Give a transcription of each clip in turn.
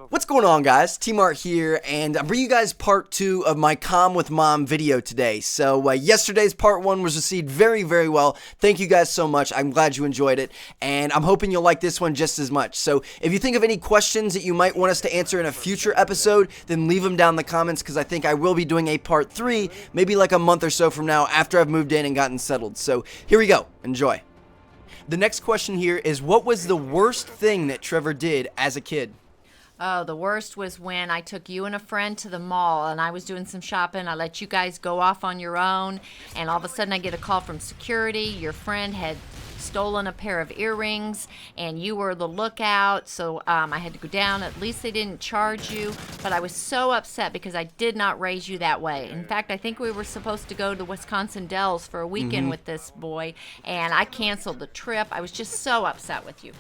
What's going on, guys? TmarTn here, and I'm bringing you guys part 2 of my Comm with Mom video today. So, yesterday's part 1 was received very, very well. Thank you guys so much. I'm glad you enjoyed it, and I'm hoping you'll like this one just as much. So, if you think of any questions that you might want us to answer in a future episode, then leave them down in the comments, because I think I will be doing a part 3, maybe like a month or so from now, after I've moved in and gotten settled. So, here we go. Enjoy. The next question here is, what was the worst thing that Trevor did as a kid? Oh, the worst was when I took you and a friend to the mall and I was doing some shopping. I let you guys go off on your own, and all of a sudden I get a call from security. Your friend had stolen a pair of earrings and you were the lookout, so I had to go down. At least they didn't charge you, but I was so upset because I did not raise you that way. In fact, I think we were supposed to go to Wisconsin Dells for a weekend with this boy, and I canceled the trip. I was just so upset with you.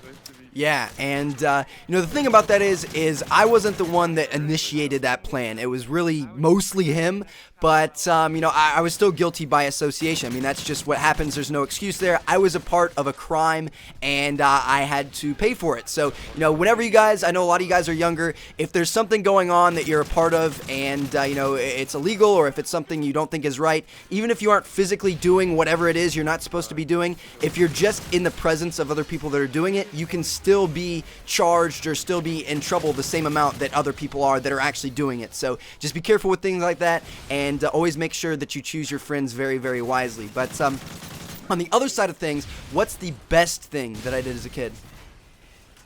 Yeah, and the thing about that is I wasn't the one that initiated that plan. It was really mostly him, but I was still guilty by association. I mean, that's just what happens. There's no excuse there. I was a part of a crime, and I had to pay for it. So, whenever you guys, I know a lot of you guys are younger, if there's something going on that you're a part of and, it's illegal, or if it's something you don't think is right, even if you aren't physically doing whatever it is you're not supposed to be doing, if you're just in the presence of other people that are doing it, you can still be charged or still be in trouble the same amount that other people are that are actually doing it. So just be careful with things like that, and always make sure that you choose your friends very, very wisely. But on the other side of things, what's the best thing that I did as a kid?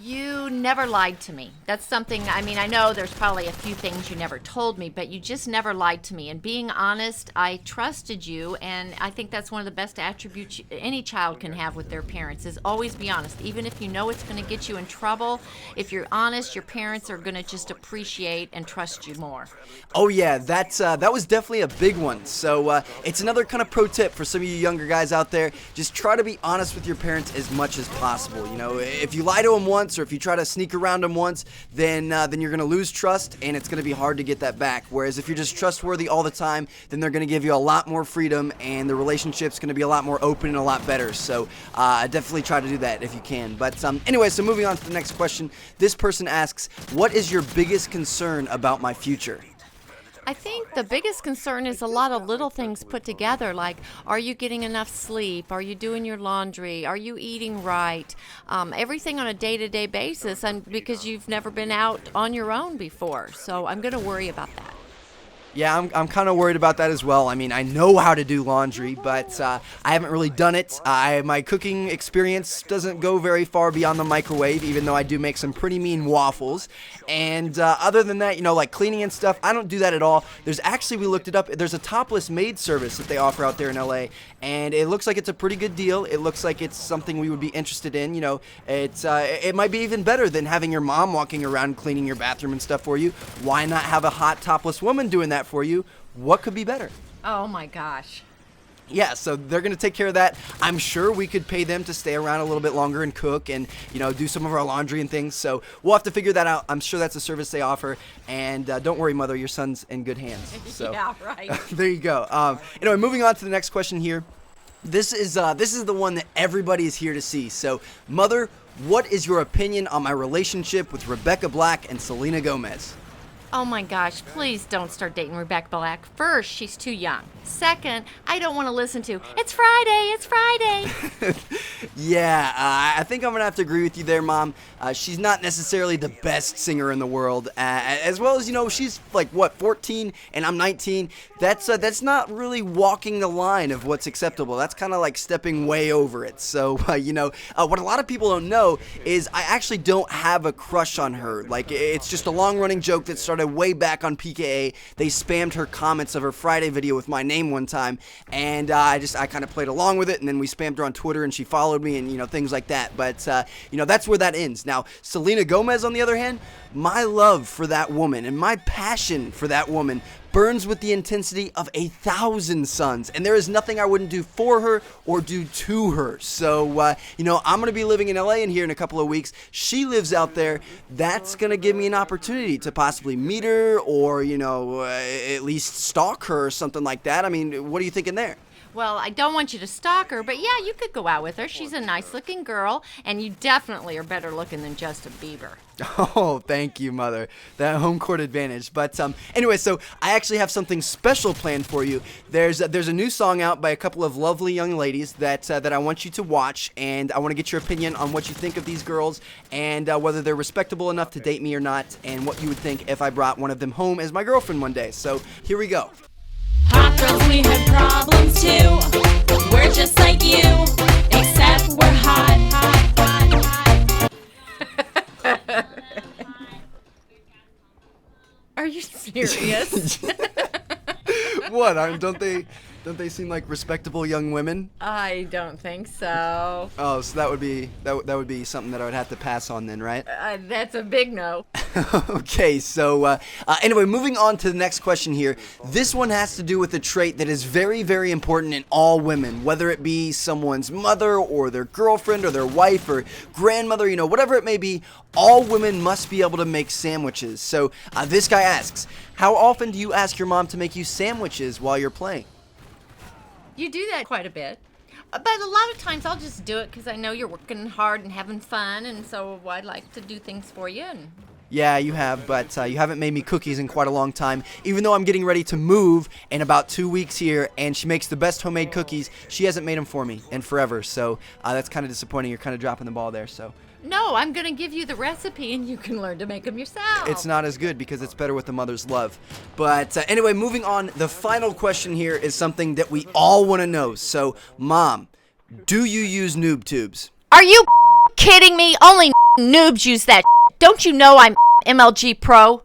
You never lied to me. That's something, I know there's probably a few things you never told me, but you just never lied to me. And being honest, I trusted you, and I think that's one of the best attributes any child can have with their parents, is always be honest. Even if you know it's going to get you in trouble, if you're honest, your parents are going to just appreciate and trust you more. Oh yeah, that was definitely a big one. So it's another kind of pro tip for some of you younger guys out there. Just try to be honest with your parents as much as possible. If you lie to them once, or if you try to sneak around them once, then you're going to lose trust, and it's going to be hard to get that back. Whereas if you're just trustworthy all the time, then they're going to give you a lot more freedom, and the relationship's going to be a lot more open and a lot better. So definitely try to do that if you can. But anyway, so moving on to the next question. This person asks, what is your biggest concern about my future? I think the biggest concern is a lot of little things put together, like, are you getting enough sleep? Are you doing your laundry? Are you eating right? Everything on a day-to-day basis, and because you've never been out on your own before. So I'm going to worry about that. Yeah, I'm kind of worried about that as well. I mean, I know how to do laundry, but I haven't really done it. My cooking experience doesn't go very far beyond the microwave, even though I do make some pretty mean waffles. And other than that, like cleaning and stuff, I don't do that at all. There's actually, we looked it up, there's a Topless Maids service that they offer out there in LA, and it looks like it's a pretty good deal. It looks like it's something we would be interested in. It might be even better than having your mom walking around cleaning your bathroom and stuff for you. Why not have a hot topless woman doing that for you? What could be better? Oh my gosh. Yeah, so they're going to take care of that. I'm sure we could pay them to stay around a little bit longer and cook and, do some of our laundry and things. So we'll have to figure that out. I'm sure that's a service they offer. And don't worry, Mother, your son's in good hands. So yeah, right. there you go. Anyway, moving on to the next question here. This is the one that everybody is here to see. So, Mother, what is your opinion on my relationship with Rebecca Black and Selena Gomez? Oh my gosh, please don't start dating Rebecca Black. First, she's too young. Second, I don't want to listen to, it's Friday, it's Friday. Yeah, I think I'm going to have to agree with you there, Mom. She's not necessarily the best singer in the world. As well as, she's like, 14 and I'm 19. That's not really walking the line of what's acceptable. That's kind of like stepping way over it. So, what a lot of people don't know is I actually don't have a crush on her. Like, it's just a long-running joke that started way back on PKA. They spammed her comments of her Friday video with my name one time, and I kind of played along with it, and then we spammed her on Twitter, and she followed me, and things like that. But that's where that ends. Now, Selena Gomez, on the other hand, my love for that woman and my passion for that woman burns with the intensity of 1,000 suns, and there is nothing I wouldn't do for her or do to her. So, I'm going to be living in LA in here in a couple of weeks. She lives out there. That's going to give me an opportunity to possibly meet her or, at least stalk her or something like that. I mean, what are you thinking there? Well, I don't want you to stalk her, but yeah, you could go out with her. She's a nice-looking girl, and you definitely are better looking than Justin Bieber. Oh, thank you, Mother. That home court advantage. But anyway, so I actually have something special planned for you. There's a new song out by a couple of lovely young ladies that I want you to watch, and I want to get your opinion on what you think of these girls and whether they're respectable enough to date me or not, and what you would think if I brought one of them home as my girlfriend one day. So here we go. Hot girls, we have problems too. We're just like you, except we're hot. Are you serious? What? Don't they seem like respectable young women? I don't think so. Oh, so that would be something that I would have to pass on then, right? That's a big no. Okay, so anyway, moving on to the next question here. This one has to do with a trait that is very, very important in all women, whether it be someone's mother or their girlfriend or their wife or grandmother, whatever it may be. All women must be able to make sandwiches. So this guy asks, how often do you ask your mom to make you sandwiches while you're playing? You do that quite a bit. But a lot of times I'll just do it because I know you're working hard and having fun, and so I'd like to do things for you. And Yeah, you have, but you haven't made me cookies in quite a long time. Even though I'm getting ready to move in about 2 weeks here, and she makes the best homemade cookies, she hasn't made them for me in forever. So that's kind of disappointing. You're kind of dropping the ball there. So no, I'm going to give you the recipe, and you can learn to make them yourself. it's not as good because it's better with the mother's love. But anyway, moving on, the final question here is something that we all want to know. So, Mom, do you use noob tubes? Are you kidding me? Only noobs use that. Don't you know I'm MLG Pro?